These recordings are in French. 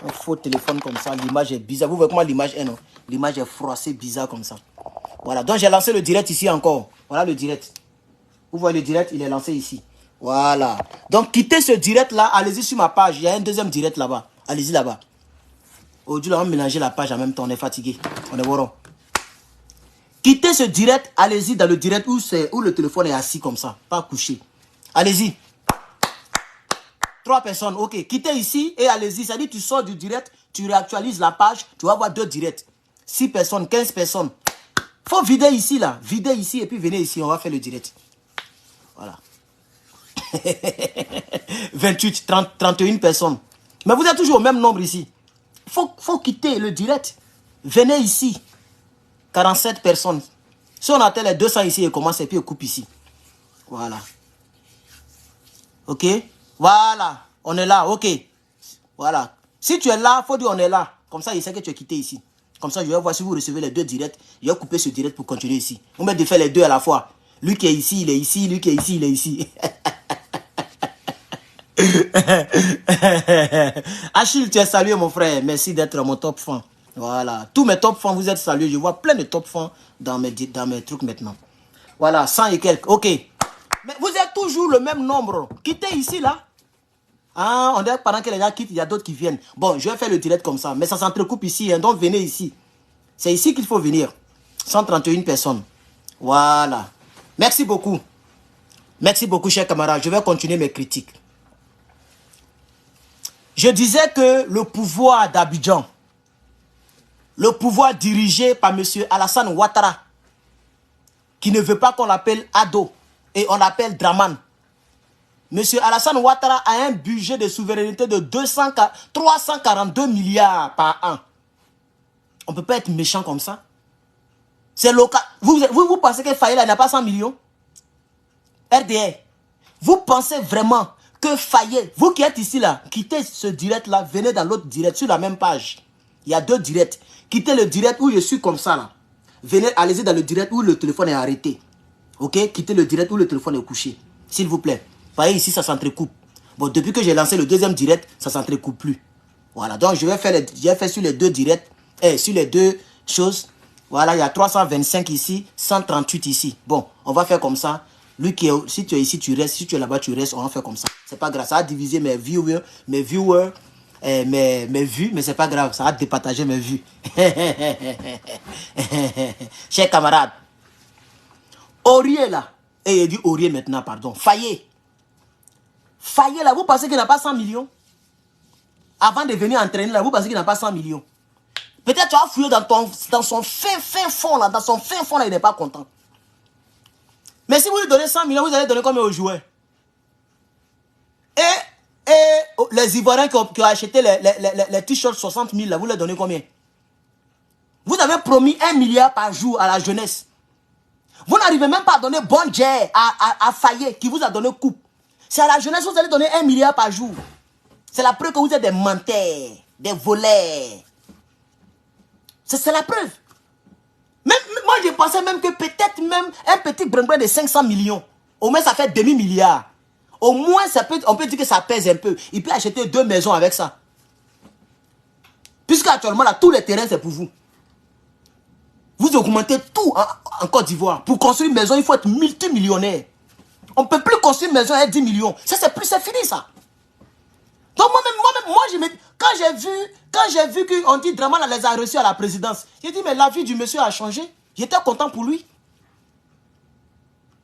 Un faux téléphone comme ça, l'image est bizarre. Vous voyez comment l'image est, non? L'image est froissée, bizarre comme ça. Voilà, donc j'ai lancé le direct ici encore. Voilà le direct. Vous voyez le direct, il est lancé ici. Voilà. Donc quittez ce direct là, allez-y sur ma page. Il y a un deuxième direct là-bas. Allez-y là-bas. Aujourd'hui, on va mélanger la page en même temps. On est fatigué. On est bourron. Quittez ce direct, allez-y dans le direct où le téléphone est assis comme ça, pas couché. Allez-y. 3 personnes, ok. Quittez ici et allez-y. Ça dit, tu sors du direct, tu réactualises la page, tu vas avoir 2 directs. 6 personnes, 15 personnes. Faut vider ici, là. Videz ici et puis venez ici, on va faire le direct. Voilà. 28, 30, 31 personnes. Mais vous êtes toujours au même nombre ici. Faut quitter le direct. Venez ici. 47 personnes. Si on atteint les 200 ici, et commence et puis on coupe ici. Voilà. Ok. Voilà. On est là. Ok. Voilà. Si tu es là, il faut dire on est là. Comme ça, il sait que tu es quitté ici. Comme ça, je vais voir si vous recevez les 2 directs. Je vais couper ce direct pour continuer ici. On met de faire les 2 à la fois. Lui qui est ici, il est ici. Lui qui est ici, il est ici. Achille, tu es salué, mon frère. Merci d'être mon top fan. Voilà. Tous mes top fans, vous êtes salués. Je vois plein de top fans dans mes trucs maintenant. Voilà, 100 et quelques. Ok. Mais vous êtes toujours le même nombre. Quittez ici, là. Ah, on dirait que pendant que les gens quittent, il y a d'autres qui viennent. Bon, je vais faire le direct comme ça. Mais ça s'entrecoupe ici. Hein, donc, venez ici. C'est ici qu'il faut venir. 131 personnes. Voilà. Merci beaucoup. Merci beaucoup, chers camarades. Je vais continuer mes critiques. Je disais que le pouvoir d'Abidjan, le pouvoir dirigé par M. Alassane Ouattara, qui ne veut pas qu'on l'appelle Ado, et on l'appelle Draman. M. Alassane Ouattara a un budget de souveraineté de 342 milliards par an. On ne peut pas être méchant comme ça. C'est local. Vous pensez que Faye n'a pas 100 millions? RDR. Vous pensez vraiment que Faye, vous qui êtes ici là, quittez ce direct là, venez dans l'autre direct, sur la même page. Il y a 2 directs. Quittez le direct où je suis comme ça là. Venez, allez-y dans le direct où le téléphone est arrêté. Ok? Quittez le direct où le téléphone est couché. S'il vous plaît. Voyez ici, ça s'entrecoupe. Bon, depuis que j'ai lancé le 2e direct, ça s'entrecoupe plus. Voilà, donc je vais faire sur les 2 directs, sur les 2 choses. Voilà, il y a 325 ici, 138 ici. Bon, on va faire comme ça. Lui qui est, si tu es ici, tu restes. Si tu es là-bas, tu restes. On va faire comme ça. C'est pas grave. Ça a divisé mes viewers, mes vues, mais c'est pas grave. Ça a départagé mes vues. Chers camarades, Aurier là, et il dit Aurier maintenant, pardon. Faye là, vous pensez qu'il n'a pas 100 millions? Avant de venir entraîner là, vous pensez qu'il n'a pas 100 millions? Peut-être tu as fouillé dans son fin fond là, dans son fin fond là, il n'est pas content. Mais si vous lui donnez 100 millions, vous allez donner combien aux joueurs? Et les Ivoiriens qui ont acheté les t-shirts 60 000 là, vous les donnez combien? Vous avez promis 1 milliard par jour à la jeunesse. Vous n'arrivez même pas à donner bon jet à Faye qui vous a donné coupe. C'est à la jeunesse que vous allez donner 1 milliard par jour. C'est la preuve que vous êtes des menteurs, des voleurs. C'est la preuve. Même, moi, je pensais même que peut-être même un petit brin de 500 millions, au moins ça fait demi-milliard. Au moins, on peut dire que ça pèse un peu. Il peut acheter 2 maisons avec ça. Puisque actuellement, là, tous les terrains, c'est pour vous. Vous augmentez tout en Côte d'Ivoire. Pour construire une maison, il faut être multimillionnaire. On ne peut plus construire une maison à 10 millions. Ça, c'est fini, ça. Donc, moi-même, quand j'ai vu qu'on dit Draman les a reçus à la présidence, j'ai dit, mais la vie du monsieur a changé. J'étais content pour lui.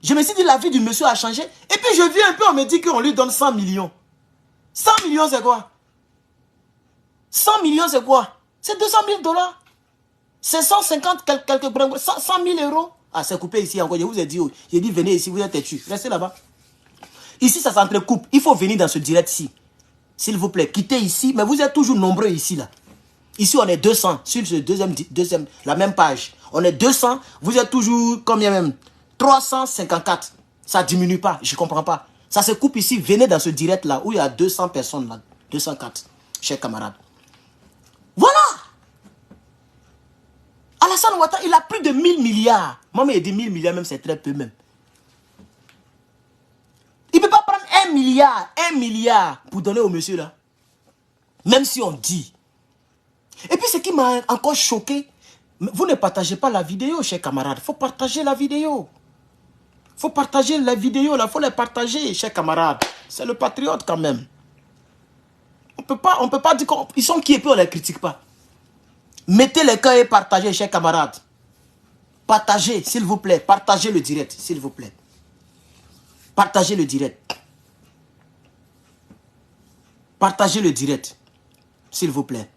Je me suis dit, la vie du monsieur a changé. Et puis, je vis un peu, on me dit qu'on lui donne 100 millions. 100 millions, c'est quoi? 100 millions, c'est quoi? C'est 200 000 $. C'est 150 quelques 100 000 euros. Ah, c'est coupé ici encore. Je vous ai dit, j'ai dit, venez ici, vous êtes têtus. Restez là-bas. Ici, ça s'entrecoupe. Il faut venir dans ce direct-ci. S'il vous plaît, quittez ici. Mais vous êtes toujours nombreux ici, là. Ici, on est 200. Sur ce deuxième, la même page. On est 200. Vous êtes toujours, combien même? 354. Ça ne diminue pas. Je ne comprends pas. Ça se coupe ici. Venez dans ce direct-là où il y a 200 personnes, là. 204. Chers camarades. Voilà. Alassane Ouattara, il a plus de 1000 milliards. Moi, il dit 1000 milliards, même c'est très peu même. Il ne peut pas prendre 1 milliard pour donner au monsieur là. Même si on dit Et puis ce qui m'a encore choqué, vous ne partagez pas la vidéo, chers camarades. Il faut partager la vidéo. Il faut partager la vidéo, il faut les partager, chers camarades. C'est le patriote quand même. On peut pas dire qu'ils sont qui et puis on ne les critique pas. Mettez les cœurs et partagez, chers camarades. Partagez, s'il vous plaît. Partagez le direct, s'il vous plaît. Partagez le direct. Partagez le direct, s'il vous plaît.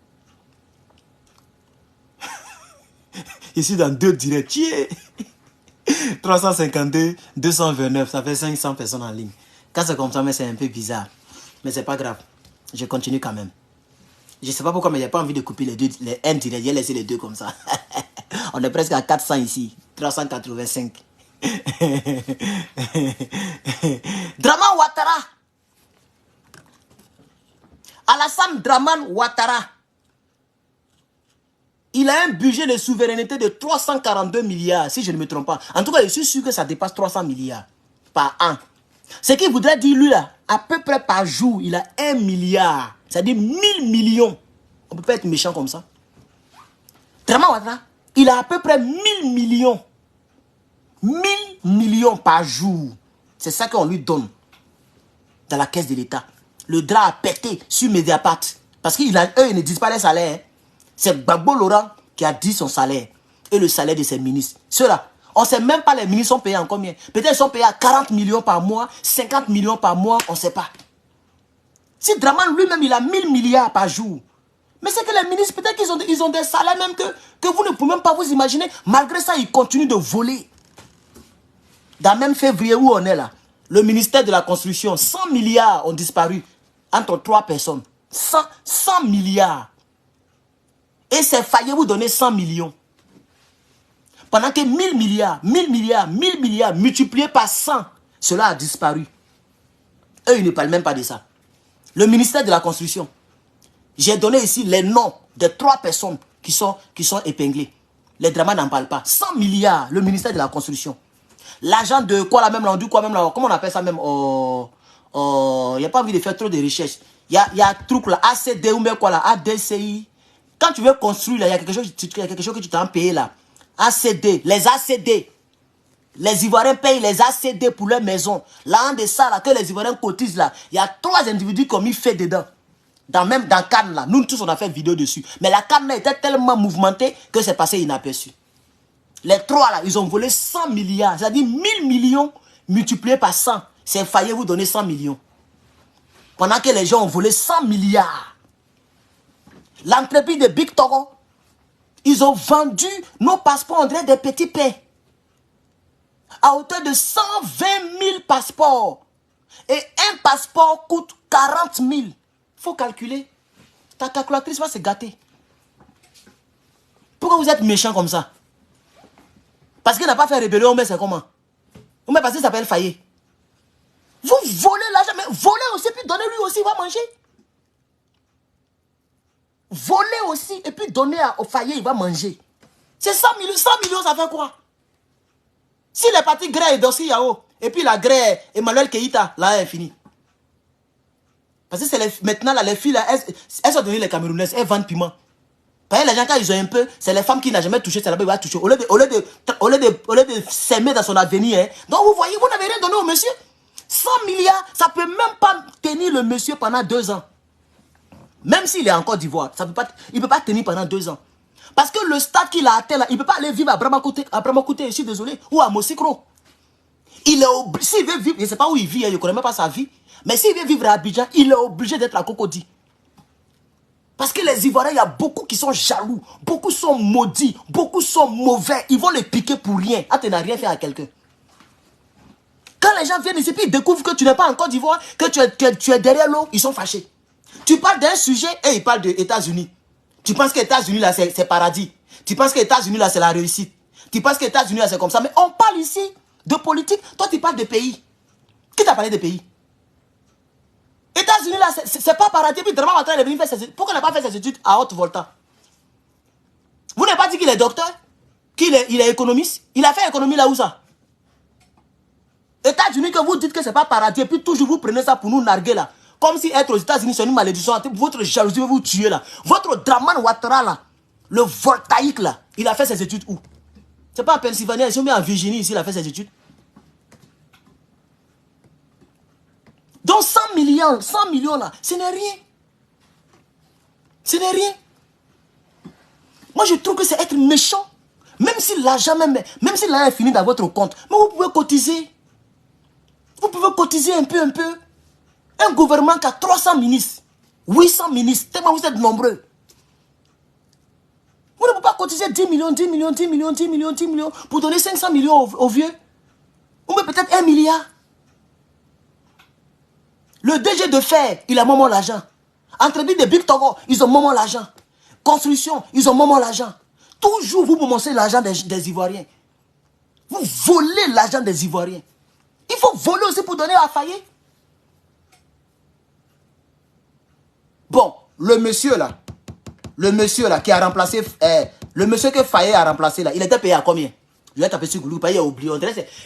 Ici dans 2 directs. 352, 229, ça fait 500 personnes en ligne. Quand c'est comme ça, mais c'est un peu bizarre. Mais c'est pas grave. Je continue quand même. Je sais pas pourquoi, mais j'ai pas envie de couper les 1 direct. J'ai laissé les 2 comme ça. On est presque à 400 ici. 385. Draman Ouattara. Alassane Draman Ouattara. Il a un budget de souveraineté de 342 milliards, si je ne me trompe pas. En tout cas, je suis sûr que ça dépasse 300 milliards par an. Ce qu'il voudrait dire, lui, là, à peu près par jour, il a 1 milliard. C'est-à-dire 1000 millions. On ne peut pas être méchant comme ça. Draman Ouattara, il a à peu près 1000 millions. 1000 millions par jour. C'est ça qu'on lui donne dans la caisse de l'État. Le drap a pété sur Mediapart. Parce qu'eux, ils ne disent pas les salaires. Hein. C'est Gbagbo Laurent qui a dit son salaire. Et le salaire de ses ministres. Ceux-là, on ne sait même pas les ministres sont payés en combien. Peut-être ils sont payés à 40 millions par mois, 50 millions par mois, on ne sait pas. Si Draman lui-même, il a 1000 milliards par jour. Mais c'est que les ministres, peut-être qu'ils ont des salaires même que vous ne pouvez même pas vous imaginer. Malgré ça, ils continuent de voler. Dans même février où on est là, le ministère de la Construction, 100 milliards ont disparu entre 3 personnes. 100 milliards. Et c'est failli vous donner 100 millions. Pendant que 1000 milliards, 1000 milliards, 1000 milliards multipliés par 100, cela a disparu. Eux, ils ne parlent même pas de ça. Le ministère de la Construction. J'ai donné ici les noms de 3 personnes qui sont épinglées. Les dramas n'en parlent pas. 100 milliards, le ministère de la Construction. L'argent de quoi là même là, comment on appelle ça même? Il n'y a pas envie de faire trop de recherches. Il y a un truc là, ACD ou même quoi là, ADCI. Quand tu veux construire là, il y a quelque chose que tu t'en payé là. ACD, les ACD. Les Ivoiriens payent les ACD pour leur maison. Là, en de ça, là, que les Ivoiriens cotisent là, il y a 3 individus qui ont mis fait dedans. Dans Cannes là, nous tous on a fait une vidéo dessus. Mais la Cannes là était tellement mouvementée que c'est passé inaperçu. Les 3 là, ils ont volé 100 milliards. C'est-à-dire 1000 millions multipliés par 100. C'est failli vous donner 100 millions. Pendant que les gens ont volé 100 milliards. L'entreprise de Big Toro, ils ont vendu nos passeports, on dirait des petits pains. À hauteur de 120 000 passeports. Et un passeport coûte 40 000. Il faut calculer. Ta calculatrice va se gâter. Pourquoi vous êtes méchant comme ça? Parce qu'il n'a pas fait rébellion, mais c'est comment? Ou mais parce qu'il s'appelle Faye. Vous volez l'argent, mais volez aussi, puis donnez lui aussi, il va manger. Voler aussi, et puis donner au Faye, il va manger. C'est 100 millions, ça fait quoi? Si les partis grès et Dossi Yao, et puis la grès Emmanuel Keïta, là, elle est finie. Parce que c'est maintenant, là, les filles, là, elles sont devenues les Camerounaises, elles vendent piment. Parce que les gens, quand ils ont un peu, c'est les femmes qui n'ont jamais touché, c'est là-bas, ils vont toucher. Au lieu de s'aimer dans son avenir, hein. Donc vous voyez, vous n'avez rien donné au monsieur. 100 milliards, ça ne peut même pas tenir le monsieur pendant 2 ans. Même s'il est en Côte d'Ivoire, il ne peut pas tenir pendant 2 ans. Parce que le stade qu'il a atteint là, il ne peut pas aller vivre à Bramakoute, je suis désolé, ou à Mosikro. Il est obligé, s'il veut vivre, je ne sais pas où il vit, je ne connais même pas sa vie, mais s'il veut vivre à Abidjan, il est obligé d'être à Cocody. Parce que les Ivoiriens, il y a beaucoup qui sont jaloux, beaucoup sont maudits, beaucoup sont mauvais, ils vont les piquer pour rien. Ah, tu n'as rien fait à quelqu'un. Quand les gens viennent ici, puis ils découvrent que tu n'es pas en Côte d'Ivoire, que tu es derrière l'eau, ils sont fâchés. Tu parles d'un sujet et ils parlent des États-Unis. Tu penses que les États-Unis, là, c'est paradis. Tu penses que les États-Unis, là, c'est la réussite. Tu penses que les États-Unis, là, c'est comme ça. Mais on parle ici de politique. Toi, tu parles de pays. Qui t'a parlé de pays? États-Unis, là, c'est pas paradis. Puis, Draman Ouattara, il est venu faire ses études. Pourquoi il n'a pas fait ses études à Haute-Volta? Vous n'avez pas dit qu'il est docteur? Qu'il est économiste? Il a fait économie là où ça? États-Unis, que vous dites que c'est pas paradis. Et puis, toujours, vous prenez ça pour nous narguer là. Comme si être aux États-Unis, c'est une malédiction. Votre jalousie va vous tuer là. Votre Draman Ouattara là, le voltaïque là, il a fait ses études où? C'est pas en Pennsylvanie, ils sont bien en Virginie ici, il a fait ses études. Donc 100 millions là, ce n'est rien. Ce n'est rien. Moi je trouve que c'est être méchant. Même si l'argent est fini dans votre compte, mais vous pouvez cotiser. Vous pouvez cotiser un peu. Un gouvernement qui a 300 ministres, 800 ministres, tellement vous êtes nombreux. Vous ne pouvez pas cotiser 10 millions pour donner 500 millions aux vieux. Ou peut-être 1 milliard. Le DG de fer, il a moment l'argent. Entreprise de Big Togo, ils ont moment l'argent. Construction, ils ont moment l'argent. Toujours vous commencez l'argent des Ivoiriens. Vous volez l'argent des Ivoiriens. Il faut voler aussi pour donner à Fayet. Bon, le monsieur là qui a remplacé, le monsieur que Fayet a remplacé là, il était payé à combien? Je vais taper sur Google, il a oublié.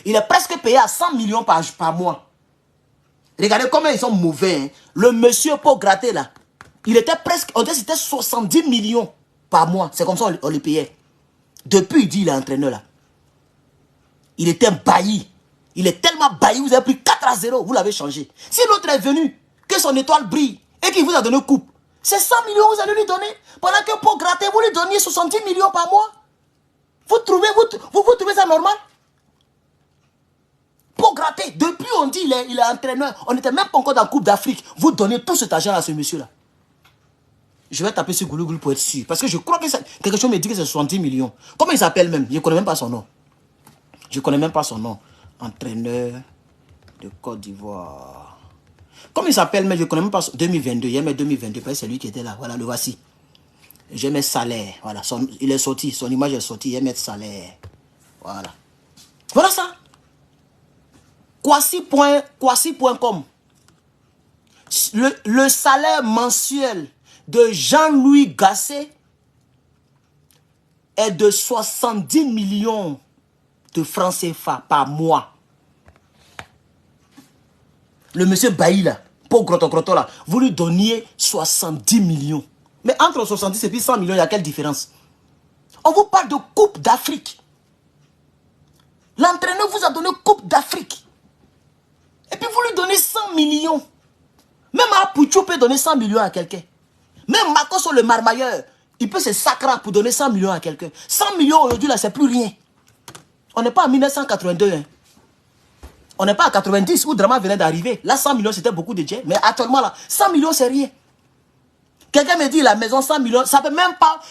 Il est presque payé à 100 millions par mois. Regardez comment ils sont mauvais. Hein. Le monsieur pour gratter là, il était presque, on dirait que c'était 70 millions par mois. C'est comme ça on le payait. Depuis, il dit il est entraîneur là. Il était bailli. Il est tellement bailli, vous avez pris 4-0, vous l'avez changé. Si l'autre est venu, que son étoile brille et qu'il vous a donné coupe, c'est 100 millions que vous allez lui donner. Pendant que pour gratter, vous lui donniez 70 millions par mois. Vous trouvez ça normal? Pour gratter, depuis on dit il est entraîneur, on n'était même pas encore dans la Coupe d'Afrique. Vous donnez tout cet argent à ce monsieur-là. Je vais taper sur Google pour être sûr. Parce que je crois que quelque chose me dit que c'est 70 millions. Comment il s'appelle même? Je ne connais même pas son nom. Je ne connais même pas son nom. Entraîneur de Côte d'Ivoire. Comment il s'appelle? Mais je ne connais même pas. 2022. Il y a mes 2022. C'est lui qui était là. Voilà, le voici. Je mets salaire. Voilà. Il est sorti. Son image est sortie. Il y a mettre salaire. Voilà. Voilà ça. Kwasi.com. Le salaire mensuel de Jean-Louis Gasset est de 70 millions de francs CFA par mois. Le monsieur Bailly là, pour Groto là, vous lui donniez 70 millions. Mais entre 70 et puis 100 millions, il y a quelle différence? On vous parle de Coupe d'Afrique. L'entraîneur vous a donné Coupe d'Afrique. Et puis vous lui donnez 100 millions. Même Apouchou peut donner 100 millions à quelqu'un. Même Makoso le marmailleur, il peut se sacrer pour donner 100 millions à quelqu'un. 100 millions aujourd'hui là, c'est plus rien. On n'est pas en 1982. Hein. On n'est pas en 90 où Drama venait d'arriver. Là, 100 millions, c'était beaucoup de jet. Mais actuellement, là, 100 millions, c'est rien. Quelqu'un me dit, la maison, 100 millions, ça peut même pas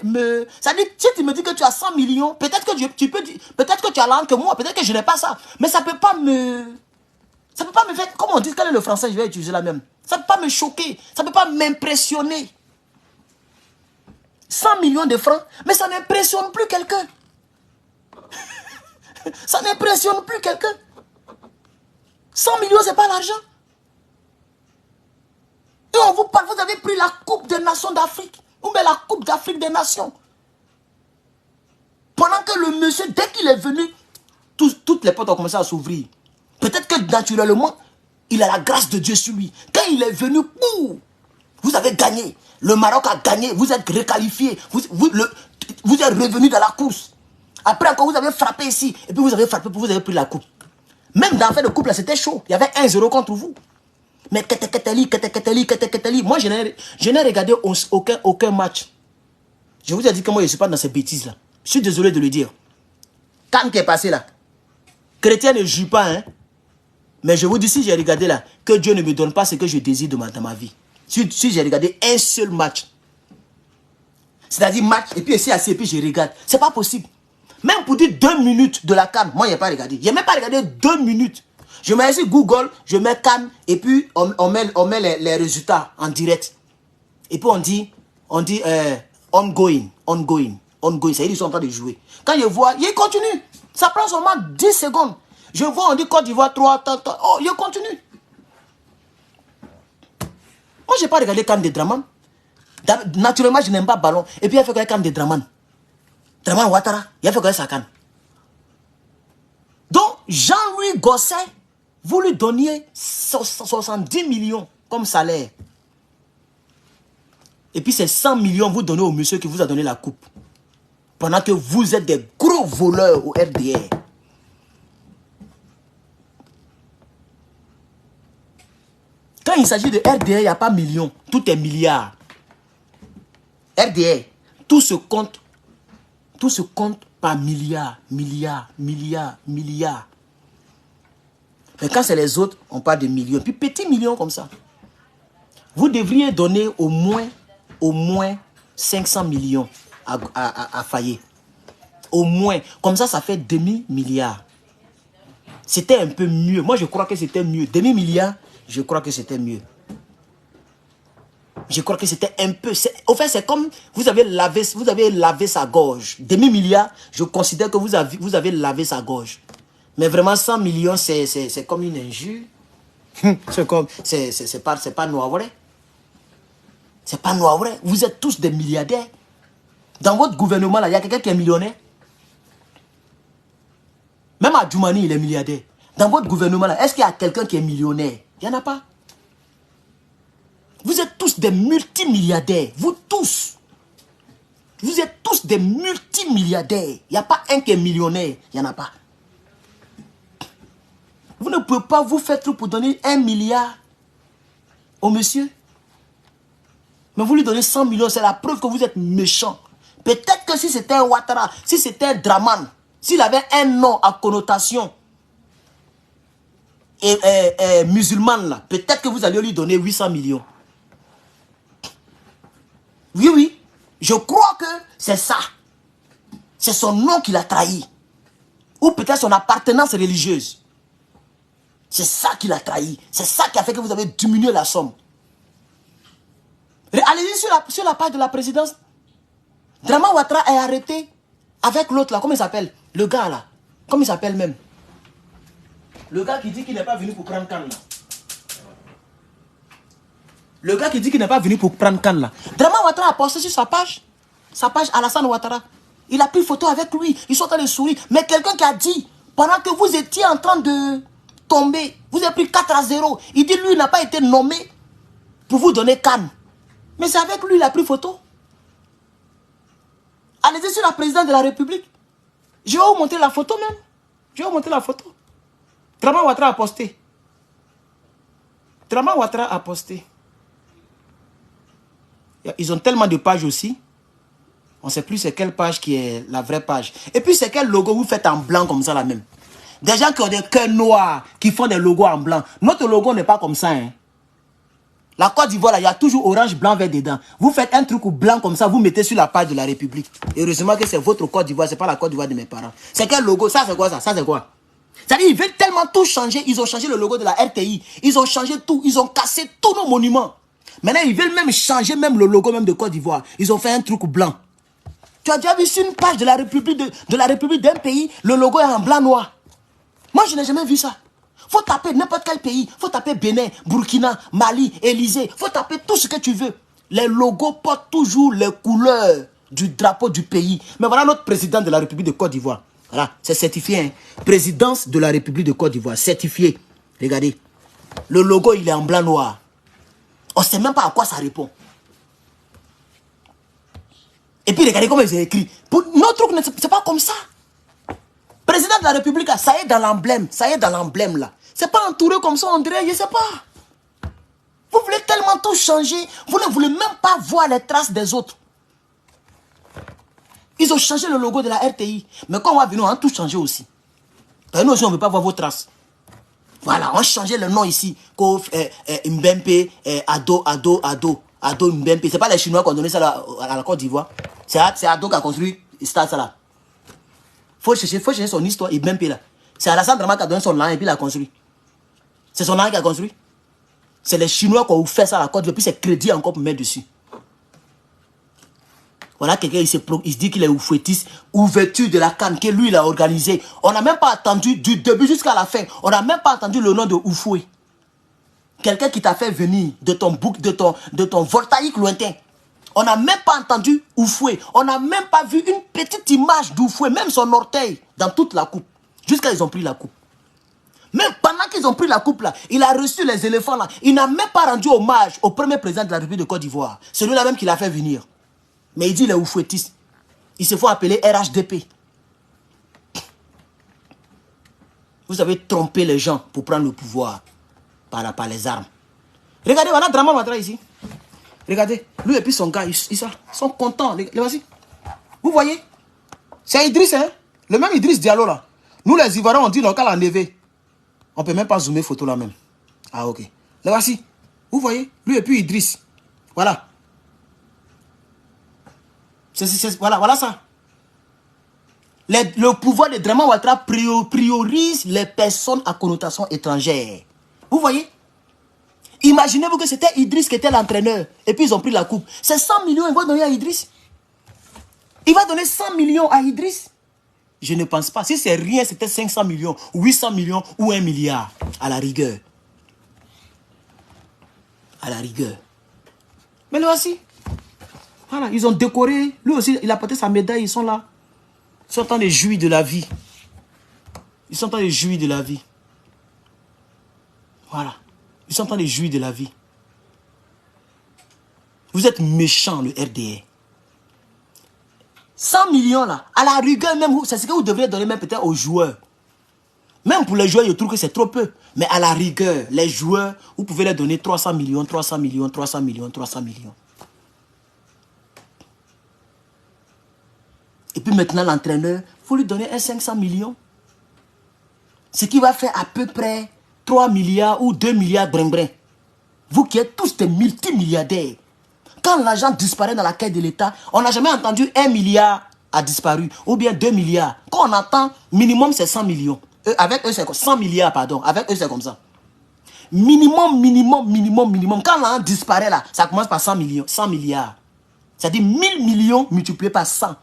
me... Ça dit, si tu me dis que tu as 100 millions, peut-être que peut-être que tu as l'âne que moi, peut-être que je n'ai pas ça. Mais ça peut pas me... Ça peut pas me faire... Comment on dit, quel est le français, je vais utiliser la même. Ça peut pas me choquer. Ça peut pas m'impressionner. 100 millions de francs, mais ça n'impressionne plus quelqu'un. Ça n'impressionne plus quelqu'un. 100 millions, c'est pas l'argent. Et on vous parle, vous avez pris la Coupe des Nations d'Afrique. Ou bien la Coupe d'Afrique des Nations. Pendant que le monsieur, dès qu'il est venu, toutes les portes ont commencé à s'ouvrir. Peut-être que naturellement, il a la grâce de Dieu sur lui. Quand il est venu, vous avez gagné. Le Maroc a gagné, vous êtes requalifié. Vous êtes revenu dans la course. Après encore, vous avez frappé ici. Et puis vous avez frappé, vous avez pris la coupe. Même dans l'affaire de coupe, là, c'était chaud. Il y avait 1-0 contre vous. Mais moi, je n'ai regardé aucun match. Je vous ai dit que moi, je ne suis pas dans ces bêtises-là. Je suis désolé de le dire. Quand qui est passé là, chrétien ne joue pas, hein. Mais je vous dis, si j'ai regardé là, que Dieu ne me donne pas ce que je désire dans ma vie. Si j'ai regardé un seul match, c'est-à-dire match, et puis ici, assis, et puis je regarde. C'est pas possible. Même pour dire 2 minutes de la CAN, moi, je n'ai pas regardé. Je n'ai même pas regardé 2 minutes. Je mets ici Google, je mets CAN, et puis on met les résultats en direct. Et puis on dit ongoing. Ça veut dire qu'ils sont en train de jouer. Quand je vois, il continue. Ça prend seulement 10 secondes. Je vois, on dit Côte d'Ivoire 3, oh, il continue. Moi, je n'ai pas regardé CAN de Draman. Naturellement, je n'aime pas ballon. Et puis, il a fait quoi CAN de Draman? Draman Ouattara, il a fait quoi sa CAN? Donc, Jean-Louis Gasset Vous lui donniez 70 millions comme salaire. Et puis c'est 100 millions vous donnez au monsieur qui vous a donné la coupe. Pendant que vous êtes des gros voleurs au RDR. Quand il s'agit de RDR, il n'y a pas millions. Tout est milliards. RDR, tout se compte par milliards, milliards, milliards, milliards. Mais quand c'est les autres, on parle de millions. Puis petits millions comme ça. Vous devriez donner au moins 500 millions à Faye. Au moins. Comme ça, ça fait demi-milliard. C'était un peu mieux. Moi, je crois que c'était mieux. Demi-milliard, je crois que c'était mieux. Je crois que c'était un peu... Au fait, c'est comme vous avez lavé sa gorge. Demi-milliard, je considère que vous avez lavé sa gorge. Mais vraiment, 100 millions, c'est comme une injure. C'est pas noir vrai. C'est pas noir vrai. Vous êtes tous des milliardaires. Dans votre gouvernement, là, il y a quelqu'un qui est millionnaire. Même à Djoumani, il est milliardaire. Dans votre gouvernement, là, est-ce qu'il y a quelqu'un qui est millionnaire? Il n'y en a pas. Vous êtes tous des multimilliardaires. Vous tous. Vous êtes tous des multimilliardaires. Il n'y a pas un qui est millionnaire. Il n'y en a pas. Vous ne pouvez pas vous faire tout pour donner 1 milliard au monsieur. Mais vous lui donnez 100 millions. C'est la preuve que vous êtes méchant. Peut-être que si c'était un Ouattara, si c'était un Draman, s'il avait un nom à connotation musulmane, là, peut-être que vous alliez lui donner 800 millions. Oui, oui. Je crois que c'est ça. C'est son nom qui l'a trahi. Ou peut-être son appartenance religieuse. C'est ça qui l'a trahi. C'est ça qui a fait que vous avez diminué la somme. Allez-y sur la page de la présidence. Draman Ouattara est arrêté avec l'autre là. Comment il s'appelle? Le gars là. Comment il s'appelle même? Le gars qui dit qu'il n'est pas venu pour prendre Cannes là. Le gars qui dit qu'il n'est pas venu pour prendre Cannes là. Draman Ouattara a posté sur sa page Alassane Ouattara. Il a pris photo avec lui. Ils sont en train de sourire. Mais quelqu'un qui a dit, pendant que vous étiez en train de tomber, vous avez pris 4-0. Il dit lui, il n'a pas été nommé pour vous donner Cannes. Mais c'est avec lui, il a pris photo. Allez-y sur la présidente de la République. Je vais vous montrer la photo même. Je vais vous montrer la photo. Draman Ouattara a posté. Draman Ouattara a posté. Ils ont tellement de pages aussi. On ne sait plus c'est quelle page qui est la vraie page. Et puis c'est quel logo vous faites en blanc comme ça là même. Des gens qui ont des cœurs noirs, qui font des logos en blanc. Notre logo n'est pas comme ça. Hein. La Côte d'Ivoire, là, il y a toujours orange, blanc, vert dedans. Vous faites un truc blanc comme ça, vous mettez sur la page de la République. Heureusement que c'est votre Côte d'Ivoire, c'est pas la Côte d'Ivoire de mes parents. C'est quel logo? Ça, c'est quoi ça? Ça, c'est quoi? C'est-à-dire, ils veulent tellement tout changer. Ils ont changé le logo de la RTI. Ils ont changé tout. Ils ont cassé tous nos monuments. Maintenant, ils veulent même changer même le logo même de Côte d'Ivoire. Ils ont fait un truc blanc. Tu as déjà vu sur une page de la République d'un pays, le logo est en blanc-noir. Moi, je n'ai jamais vu ça. Faut taper n'importe quel pays. Faut taper Bénin, Burkina, Mali, Élysée. Faut taper tout ce que tu veux. Les logos portent toujours les couleurs du drapeau du pays. Mais voilà notre président de la République de Côte d'Ivoire. Voilà, c'est certifié. Hein. Présidence de la République de Côte d'Ivoire, certifié. Regardez. Le logo, il est en blanc-noir. On ne sait même pas à quoi ça répond. Et puis regardez comment ils ont écrit. Notre truc, c'est pas comme ça. Président de la République, ça y est dans l'emblème. Ça y est dans l'emblème là. C'est pas entouré comme ça, on dirait, je ne sais pas. Vous voulez tellement tout changer. Vous ne voulez même pas voir les traces des autres. Ils ont changé le logo de la RTI. Mais quand on va venir, on a tout changé aussi. Parce que nous aussi, on ne veut pas voir vos traces. Voilà, on a changé le nom ici. Kof, Mbempe, Ado Mbempe. C'est pas les Chinois qui ont donné ça à la Côte d'Ivoire. C'est Ado qui a construit ça là. Faut chercher son histoire, Mbempe là. C'est Alassane Draman qui a donné son nom et puis il a construit. C'est son nom qui a construit. C'est les Chinois qui ont fait ça à la Côte d'Ivoire. Puis c'est crédit encore pour mettre dessus. Voilà, quelqu'un il se dit qu'il est oufouettiste, ouverture de la Cannes, que lui il a organisé. On n'a même pas attendu du début jusqu'à la fin. On n'a même pas entendu le nom de Oufoué. Quelqu'un qui t'a fait venir de ton voltaïque lointain. On n'a même pas entendu Oufoué. On n'a même pas vu une petite image d'Oufoué, même son orteil, dans toute la coupe. Jusqu'à ils ont pris la coupe. Même pendant qu'ils ont pris la coupe là, il a reçu les éléphants là. Il n'a même pas rendu hommage au premier président de la République de Côte d'Ivoire. C'est lui-là même qui l'a fait venir. Mais il dit les oufouettistes. Ils se font appeler RHDP. Vous avez trompé les gens pour prendre le pouvoir par les armes. Regardez, voilà Draman Ouattara ici. Regardez, lui et puis son gars, ils sont contents. Les voici. Vous voyez? C'est Idriss, hein? Le même Idriss Diallo là. Nous les Ivoiriens, on dit dans le cas la neve. On ne peut même pas zoomer photo là même. Ah ok. Les voici. Vous voyez? Lui et puis Idriss. Voilà. Voilà ça. Le pouvoir de Draman Ouattara priorise les personnes à connotation étrangère. Vous voyez? Imaginez-vous que c'était Idriss qui était l'entraîneur. Et puis ils ont pris la coupe. C'est 100 millions, il va donner à Idriss. Il va donner 100 millions à Idriss. Je ne pense pas. Si c'est rien, c'était 500 millions, 800 millions ou 1 milliard. À la rigueur. À la rigueur. Mais là aussi. Voilà, ils ont décoré. Lui aussi, il a porté sa médaille. Ils sont là. Ils sont en train de jouir de la vie. Ils sont en train de jouir de la vie. Voilà. Ils sont en train de jouir de la vie. Vous êtes méchants, le RDR. 100 millions là, à la rigueur même, c'est ce que vous devriez donner même peut-être aux joueurs. Même pour les joueurs, je trouve que c'est trop peu. Mais à la rigueur, les joueurs, vous pouvez leur donner 300 millions, 300 millions, 300 millions, 300 millions. Et puis maintenant, l'entraîneur, il faut lui donner un 500 millions. Ce qui va faire à peu près 3 milliards ou 2 milliards brin-brin. Vous qui êtes tous des multimilliardaires. Quand l'argent disparaît dans la caisse de l'État, on n'a jamais entendu 1 milliard a disparu. Ou bien 2 milliards. Quand on entend, minimum c'est 100 millions. Avec eux, c'est 100 milliards, pardon. Avec eux, c'est comme ça. Minimum. Quand l'argent disparaît là, ça commence par 100 millions, 100 milliards. C'est-à-dire 1000 millions multipliés par 100.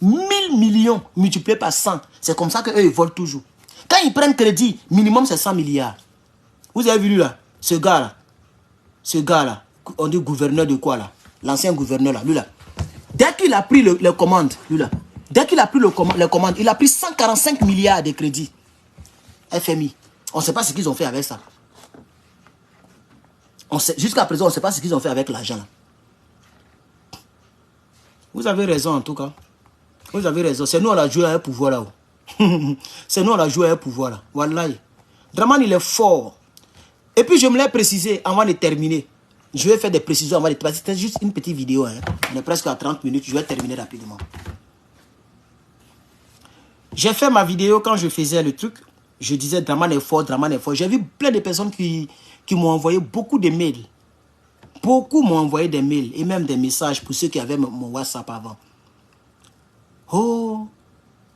1000 millions multipliés par 100. C'est comme ça qu'eux, ils volent toujours. Quand ils prennent crédit, minimum c'est 100 milliards. Vous avez vu là, ce gars là, on dit gouverneur de quoi là? L'ancien gouverneur là, lui là. Dès qu'il a pris les commandes, lui là, dès qu'il a pris les commandes, il a pris 145 milliards de crédit. FMI. On ne sait pas ce qu'ils ont fait avec ça. Jusqu'à présent, on ne sait pas ce qu'ils ont fait avec l'argent. Vous avez raison en tout cas. Vous avez raison. C'est nous on a joué à un pouvoir là-haut. C'est nous on a joué à un pouvoir là. Wallahi. Draman il est fort. Et puis je me l'ai précisé avant de terminer. Je vais faire des précisions avant de terminer. C'était juste une petite vidéo. Hein. On est presque à 30 minutes. Je vais terminer rapidement. J'ai fait ma vidéo quand je faisais le truc. Je disais Draman est fort, Draman est fort. J'ai vu plein de personnes qui m'ont envoyé beaucoup de mails. Beaucoup m'ont envoyé des mails et même des messages pour ceux qui avaient mon WhatsApp avant. Oh,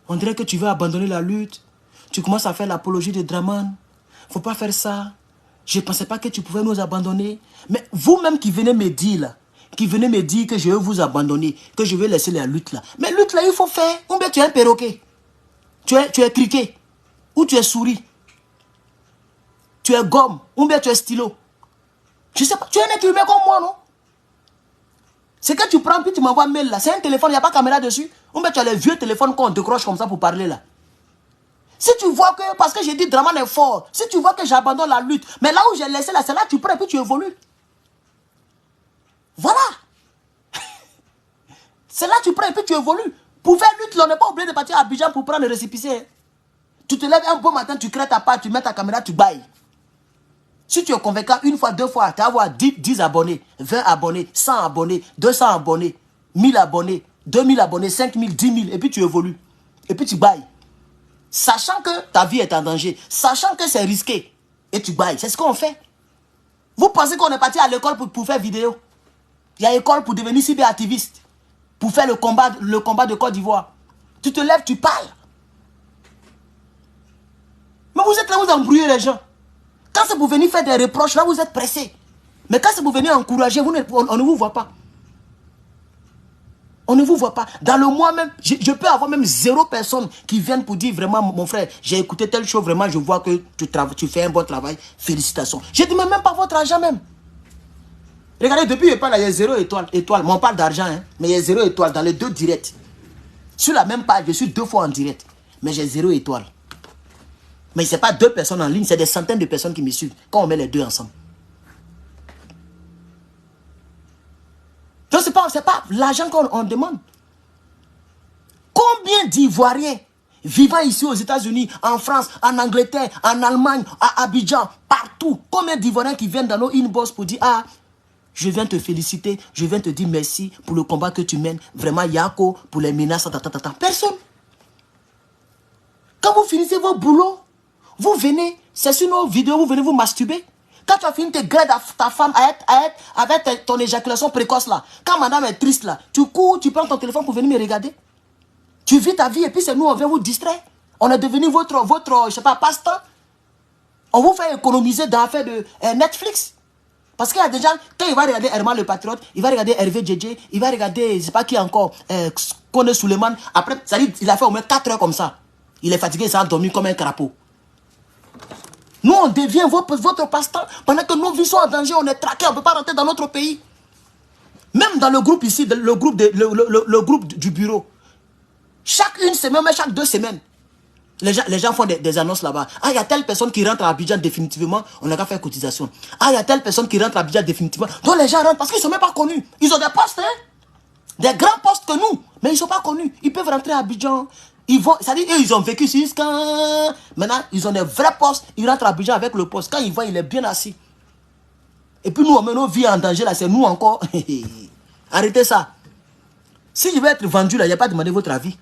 on dirait que tu veux abandonner la lutte. Tu commences à faire l'apologie de Draman. Faut pas faire ça. Je ne pensais pas que tu pouvais nous abandonner. Mais vous-même qui venez me dire là, qui venez me dire que je vais vous abandonner, que je vais laisser la lutte là. Mais lutte là, il faut faire. Ou bien tu es un perroquet. Tu es criquet. Ou tu es souris. Tu es gomme. Ou bien tu es stylo. Je sais pas. Tu es un être humain comme moi, non? C'est que tu prends puis tu m'envoies un mail là. C'est un téléphone, il n'y a pas de caméra dessus. Ou bien tu as les vieux téléphones qu'on décroche comme ça pour parler là. Si tu vois que, parce que j'ai dit Draman est fort, si tu vois que j'abandonne la lutte, mais là où j'ai laissé là, c'est là que tu prends et puis tu évolues. Voilà. C'est là que tu prends et puis tu évolues. Pour faire lutte, on n'est pas obligé de partir à Abidjan pour prendre le récépissé. Tu te lèves un bon matin, tu crées ta part, tu mets ta caméra, tu bailles. Si tu es convaincant une fois, deux fois, tu vas avoir 10 abonnés, 20 abonnés, 100 abonnés, 200 abonnés, 1000 abonnés, 2000 abonnés, 5000, 10 000, et puis tu évolues. Et puis tu bailles. Sachant que ta vie est en danger, sachant que c'est risqué, et tu bailles. C'est ce qu'on fait. Vous pensez qu'on est parti à l'école pour faire vidéo? Il y a école pour devenir cyberactiviste, pour faire le combat de Côte d'Ivoire. Tu te lèves, tu parles. Mais vous êtes là, vous embrouillez les gens. Quand c'est pour venir faire des reproches, là vous êtes pressés. Mais quand c'est pour venir encourager, on ne vous voit pas. On ne vous voit pas. Dans le mois même, je peux avoir même 0 personne qui viennent pour dire vraiment, mon frère, j'ai écouté telle chose, vraiment, je vois que tu fais un bon travail. Félicitations. Je ne demande même pas votre argent même. Regardez, depuis je parle, il y a 0 étoile. Mais on parle d'argent, hein, mais il y a 0 étoile dans les 2 directs. Sur la même page, je suis 2 fois en direct. Mais j'ai 0 étoile. Mais ce n'est pas 2 personnes en ligne, c'est des centaines de personnes qui me suivent. Quand on met les 2 ensemble. Donc, ce n'est pas l'argent qu'on demande. Combien d'Ivoiriens vivant ici aux États-Unis, en France, en Angleterre, en Allemagne, à Abidjan, partout, combien d'Ivoiriens qui viennent dans nos inbox pour dire, ah, je viens te féliciter, je viens te dire merci pour le combat que tu mènes. Vraiment, Yako, pour les menaces, personne. Quand vous finissez vos boulots, vous venez, c'est sur nos vidéos, vous venez vous masturber. Quand tu as fini tes grades à ta femme avec ton éjaculation précoce là, quand madame est triste là, tu cours, tu prends ton téléphone pour venir me regarder. Tu vis ta vie et puis c'est nous, on vient vous distraire. On est devenu votre je sais pas, passe-temps. On vous fait économiser dans l'affaire de Netflix. Parce qu'il y a des gens, quand il va regarder Herman le Patriote, il va regarder Hervé JJ, il va regarder, je ne sais pas qui encore, Kone Suleiman. Après, ça dit, il a fait au moins 4 heures comme ça. Il est fatigué, il s'est endormi comme un crapaud. Nous, on devient votre passe-temps. Pendant que nos vies sont en danger, on est traqués, on ne peut pas rentrer dans notre pays. Même dans le groupe ici, le groupe du bureau. Chaque 1 semaine, mais chaque 2 semaines, les gens font des annonces là-bas. Ah, il y a telle personne qui rentre à Abidjan définitivement, on n'a qu'à faire cotisation. Ah, il y a telle personne qui rentre à Abidjan définitivement. Donc les gens rentrent parce qu'ils ne sont même pas connus. Ils ont des postes, hein? Des grands postes que nous, mais ils ne sont pas connus. Ils peuvent rentrer à Abidjan. Ils vont, c'est-à-dire, ils ont vécu jusqu'à... Maintenant, ils ont des vrais postes. Ils rentrent à Abidjan avec le poste. Quand ils voient, il est bien assis. Et puis nous, on met nos vies en danger là, c'est nous encore. Arrêtez ça. Si je vais être vendu là, il n'y a pas demandé votre avis.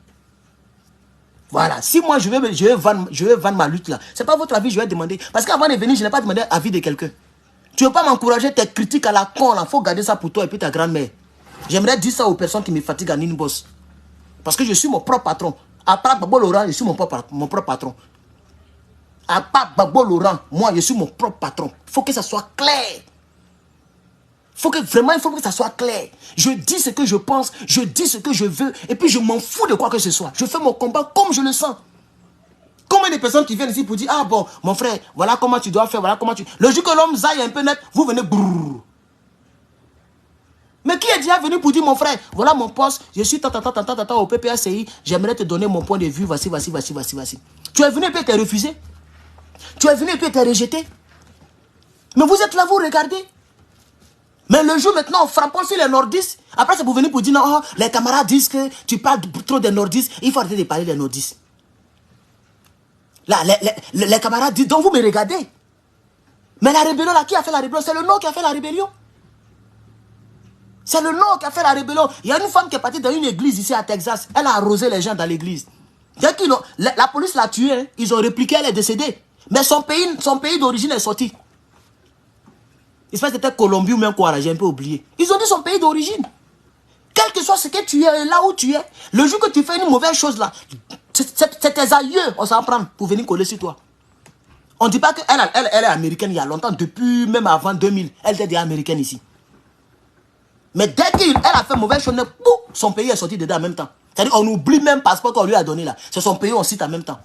Voilà, si moi je vais vendre ma lutte là, c'est pas votre avis, je vais demander. Parce qu'avant de venir, je n'ai pas demandé l'avis de quelqu'un. Tu ne veux pas m'encourager tes critiques à la con là, il faut garder ça pour toi et puis ta grand-mère. J'aimerais dire ça aux personnes qui me fatiguent en inbox. Parce que je suis mon propre patron. À part Babo Laurent, je suis mon propre patron. À part Babo Laurent, moi je suis mon propre patron. Il faut que ça soit clair. Il faut que ça soit clair. Je dis ce que je pense, je dis ce que je veux, et puis je m'en fous de quoi que ce soit. Je fais mon combat comme je le sens. Combien de personnes qui viennent ici pour dire, ah bon, mon frère, voilà comment tu dois faire, voilà comment tu... Le jour que l'homme zaille un peu net, vous venez brrr. Mais qui est déjà venu pour dire, mon frère, voilà mon poste, je suis au PPACI, j'aimerais te donner mon point de vue, voici. Tu es venu et puis tu es refusé. Tu es venu et puis tu es rejeté. Mais vous êtes là, vous regardez. Mais le jour maintenant, en frappant sur les nordistes, après c'est pour venir pour dire, non, oh, les camarades disent que tu parles trop des nordistes, il faut arrêter de parler des nordistes. Là, les camarades disent, donc vous me regardez. Mais la rébellion, là, qui a fait la rébellion? C'est le Nord qui a fait la rébellion. C'est le Nord qui a fait la rébellion. Il y a une femme qui est partie dans une église ici à Texas. Elle a arrosé les gens dans l'église. Dès qu'ils la police l'a tuée, hein, ils ont répliqué, elle est décédée. Mais son pays d'origine est sorti. Il se passe que c'était Colombie ou même quoi, j'ai un peu oublié. Ils ont dit son pays d'origine. Quel que soit ce que tu es, là où tu es, le jour que tu fais une mauvaise chose là, c'est tes aïeux, on s'en prend pour venir coller sur toi. On ne dit pas qu'elle est américaine il y a longtemps, depuis même avant 2000, elle était déjà américaine ici. Mais dès qu'elle a fait mauvaise chose, son pays est sorti dedans en même temps. C'est-à-dire on oublie même le passeport qu'on lui a donné là. C'est son pays, on cite en même temps.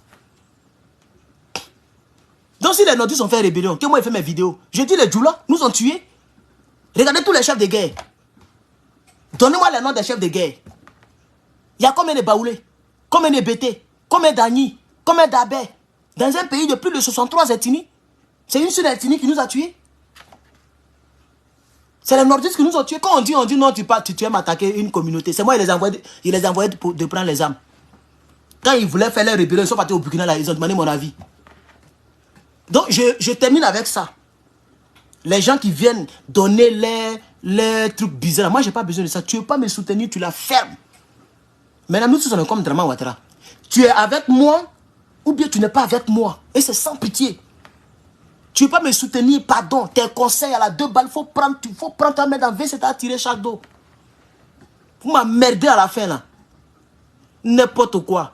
Donc si les nordistes ont fait rébellion, que moi j'ai fait mes vidéos, je dis les Djoula nous ont tués. Regardez tous les chefs de guerre. Donnez-moi les noms des chefs de guerre. Il y a combien de Baoulés, combien de Bété, combien d'Agni, combien d'Abé. Dans un pays de plus de 63 ethnies, c'est une seule ethnie qui nous a tués. C'est les nordistes qui nous ont tués. Quand on dit non, tu aimes attaquer une communauté, c'est moi qui les envoyé de prendre les armes. Quand ils voulaient faire leur rébellion, ils sont partis au Burkina là, ils ont demandé mon avis. Donc, je termine avec ça. Les gens qui viennent donner les trucs bizarres. Moi, je n'ai pas besoin de ça. Tu ne veux pas me soutenir, tu la fermes. Maintenant, nous tous, on est comme Draman Ouattara. Tu es avec moi ou bien tu n'es pas avec moi. Et c'est sans pitié. Tu ne veux pas me soutenir, pardon. Tes conseils à la 2 balles, il faut prendre ta main dans V, c'est à tirer chaque dos. Vous m'emmerdez à la fin, là. N'importe quoi.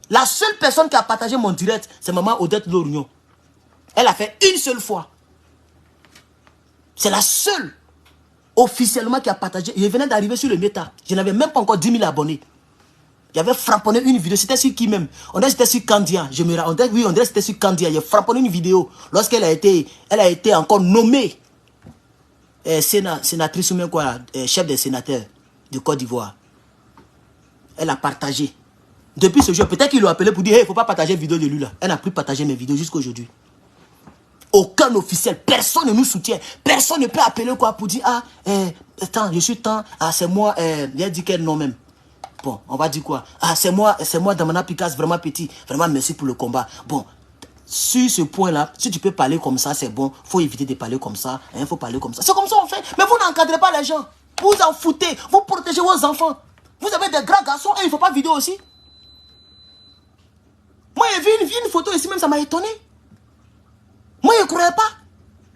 La seule personne qui a partagé mon direct, c'est maman Odette Lorignon. Elle a fait une seule fois. C'est la seule officiellement qui a partagé. Je venais d'arriver sur le méta. Je n'avais même pas encore 10 000 abonnés. J'avais framponné une vidéo. C'était sur qui même? On dirait que c'était sur Candia. On dirait que c'était sur Candia. J'ai framponné une vidéo lorsqu'elle a été encore nommée sénatrice ou même quoi, chef des sénateurs de Côte d'Ivoire. Elle a partagé. Depuis ce jour, peut-être qu'ils l'ont appelé pour dire, hey, il ne faut pas partager une vidéo de lui là. Elle n'a plus partagé mes vidéos jusqu'à aujourd'hui. Aucun officiel, personne ne nous soutient. Personne ne peut appeler quoi pour dire, ah, attends, je suis temps, ah, c'est moi, il a dit quel nom même. Bon, on va dire quoi? Ah, c'est moi, Damana Picasso, vraiment petit. Vraiment, merci pour le combat. Bon, sur ce point-là, si tu peux parler comme ça, c'est bon. Il faut éviter de parler comme ça. Il faut parler comme ça. C'est comme ça on fait. Mais vous n'encadrez pas les gens. Vous en foutez. Vous protégez vos enfants. Vous avez des grands garçons et il ne faut pas vidéo aussi. Moi, j'ai vu une photo ici même, ça m'a étonné. Moi, je ne croyais pas.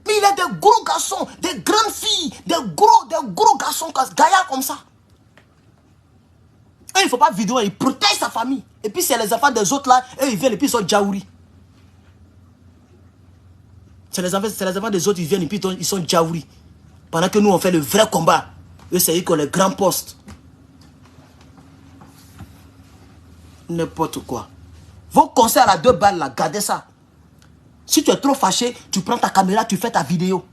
Mais il a des gros garçons, des grandes filles, des gros garçons, gaillards comme ça. Et il ne faut pas vidéo, il protège sa famille. Et puis c'est les enfants des autres là, et ils viennent et puis ils sont djaouri. C'est les enfants des autres, ils viennent et puis ils sont djaouri. Pendant que nous on fait le vrai combat. Eux c'est eux qui ont les grands postes. N'importe quoi. Vos conseils à la 2 balles là, gardez ça. Si tu es trop fâché, tu prends ta caméra, tu fais ta vidéo.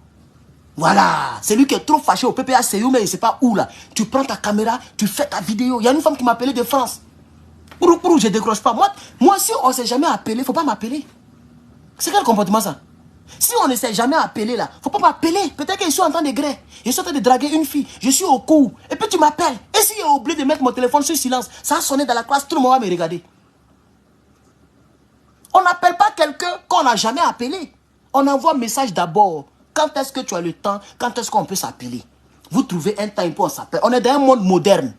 Voilà. C'est lui qui est trop fâché au PPA, c'est où, mais il ne sait pas où là. Tu prends ta caméra, tu fais ta vidéo. Il y a une femme qui m'a appelé de France. Je ne décroche pas. Moi, si on ne s'est jamais appelé, il ne faut pas m'appeler. C'est quel comportement ça? Si on ne s'est jamais appelé là, il ne faut pas m'appeler. Peut-être que je suis en train de gré. Je suis en train de draguer une fille. Je suis au cou. Et puis tu m'appelles. Et si j'ai oublié de mettre mon téléphone sur silence, ça a sonné dans la classe, tout le monde va me regarder. On n'appelle pas quelqu'un qu'on n'a jamais appelé. On envoie un message d'abord. Quand est-ce que tu as le temps? Quand est-ce qu'on peut s'appeler? Vous trouvez un temps pour on s'appelle. On est dans un monde moderne.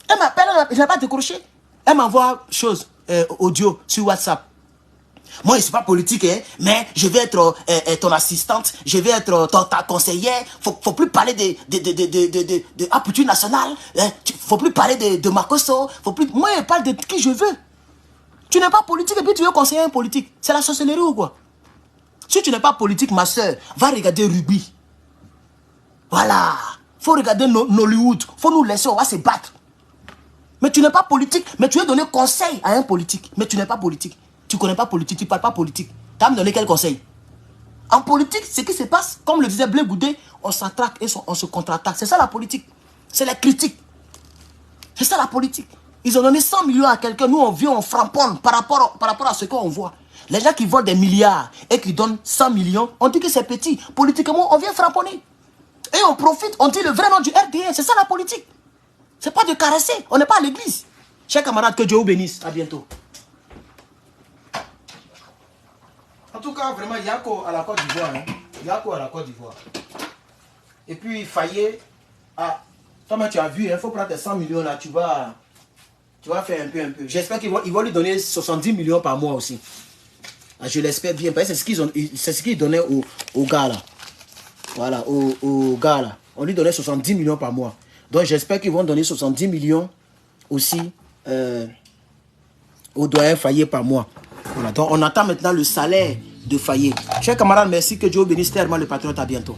Elle m'appelle, je n'ai pas décroché. Elle m'envoie chose audio sur WhatsApp. Moi, je ne suis pas politique, hein, mais je vais être ton assistante, je vais être ta conseillère. Faut plus parler de Aperture Nationale. Faut plus parler de Makosso. Moi, je parle de qui je veux. Tu n'es pas politique et puis tu veux conseiller un politique. C'est la sorcellerie ou quoi? Si tu n'es pas politique, ma soeur, va regarder Rugby. Voilà. Faut regarder Nollywood. Faut nous laisser, on va se battre. Mais tu n'es pas politique, mais tu veux donner conseil à un politique. Mais tu n'es pas politique. Tu ne connais pas politique, tu ne parles pas politique. Tu vas me donner quel conseil? En politique, ce qui se passe, comme le disait Blé Goudé, on s'attraque et on se contre-attaque. C'est ça la politique. C'est la critique. C'est ça la politique. Ils ont donné 100 millions à quelqu'un. Nous, on vient, on framponne par rapport à ce qu'on voit. Les gens qui volent des milliards et qui donnent 100 millions, on dit que c'est petit. Politiquement, on vient framponner. Et on profite, on dit le vrai nom du RDN. C'est ça la politique. C'est pas de caresser. On n'est pas à l'église. Chers camarades, que Dieu vous bénisse. À bientôt. En tout cas, vraiment, il y a quoi à la Côte d'Ivoire. Hein? Il y a quoi à la Côte d'Ivoire. Et puis, Fayet, ah, toi, tu as vu, il faut prendre tes 100 millions là, tu vas faire un peu. J'espère qu'ils vont lui donner 70 millions par mois aussi. Ah, je l'espère bien, parce que c'est ce qu'ils donnaient aux gars là. Voilà, aux gars là. On lui donnait 70 millions par mois. Donc, j'espère qu'ils vont donner 70 millions aussi au doyen Fayet par mois. Voilà, donc on attend maintenant le salaire de Fayet. Chers camarades, merci, que Dieu bénisse tellement le patriote. À bientôt.